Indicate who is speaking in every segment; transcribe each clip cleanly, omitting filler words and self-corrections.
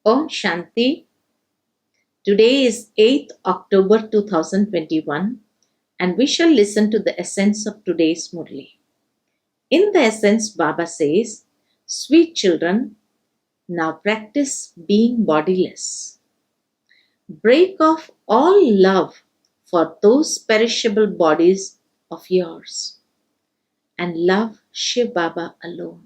Speaker 1: Om Shanti. Today is 8th October 2021 and we shall listen to the essence of today's Murli. In the essence, Baba says, "Sweet children, now practice being bodiless. Break off all love for those perishable bodies of yours and love Shiv Baba alone."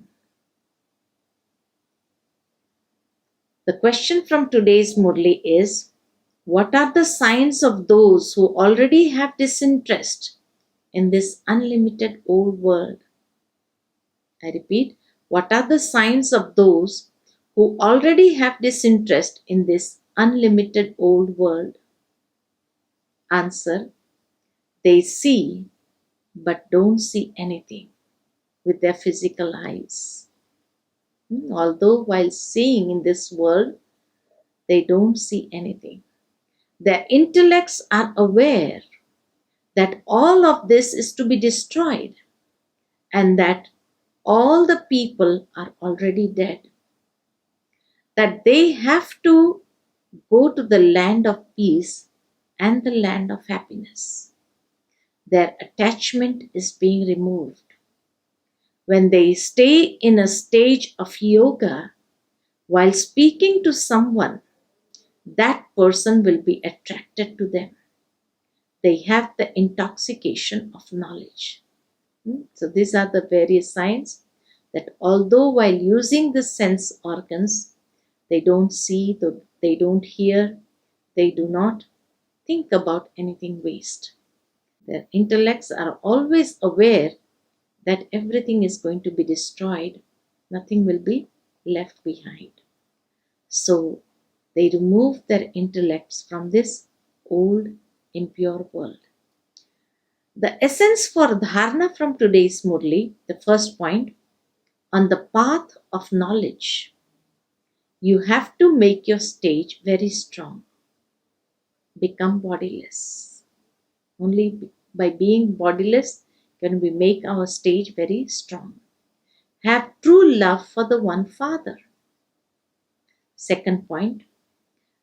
Speaker 1: The question from today's Murli is, what are the signs of those who already have disinterest in this unlimited old world? I repeat, what are the signs of those who already have disinterest in this unlimited old world? Answer, they see but don't see anything with their physical eyes. Although while seeing in this world, they don't see anything. Their intellects are aware that all of this is to be destroyed and that all the people are already dead. That they have to go to the land of peace and the land of happiness. Their attachment is being removed. When they stay in a stage of yoga while speaking to someone, that person will be attracted to them. They have the intoxication of knowledge. So these are the various signs that although while using the sense organs, they don't see, they don't hear, they do not think about anything waste. Their intellects are always aware that everything is going to be destroyed, nothing will be left behind. So they remove their intellects from this old impure world. The essence for dharana from today's Murli, the first point, on the path of knowledge, you have to make your stage very strong. Become bodiless. Only by being bodiless can we make our stage very strong. Have true love for the one Father. Second point,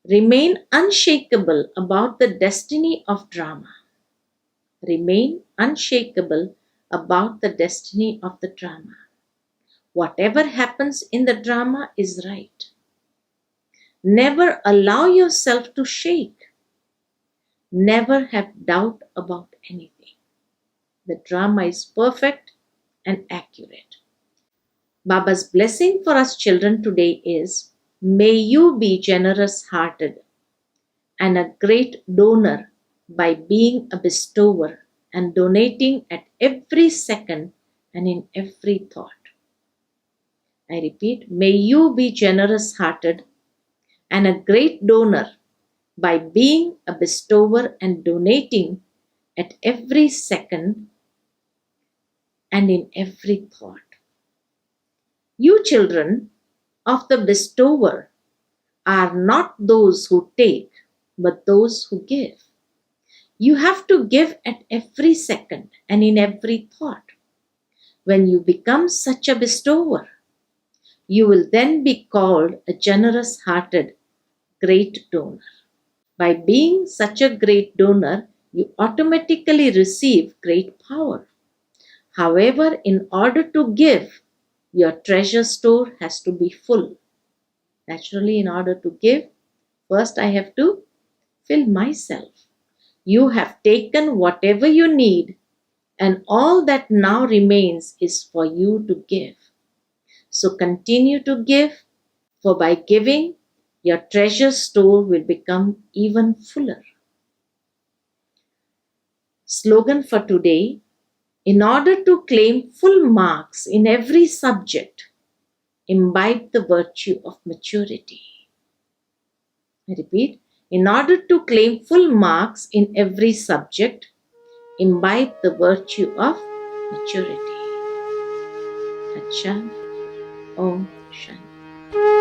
Speaker 1: remain unshakable about the destiny of drama. Remain unshakable about the destiny of the drama. Whatever happens in the drama is right. Never allow yourself to shake. Never have doubt about anything. The drama is perfect and accurate. Baba's blessing for us children today is, may you be generous hearted and a great donor by being a bestower and donating at every second and in every thought. I repeat, may you be generous hearted and a great donor by being a bestower and donating at every second and in every thought. You children of the bestower are not those who take, but those who give. You have to give at every second and in every thought. When you become such a bestower, you will then be called a generous-hearted great donor. By being such a great donor, you automatically receive great power. However, in order to give, your treasure store has to be full. Naturally, in order to give, first I have to fill myself. You have taken whatever you need, and all that now remains is for you to give. So continue to give, for by giving, your treasure store will become even fuller. Slogan for today, in order to claim full marks in every subject, imbibe the virtue of maturity. I repeat, in order to claim full marks in every subject, imbibe the virtue of maturity. Acha, Om Shanti.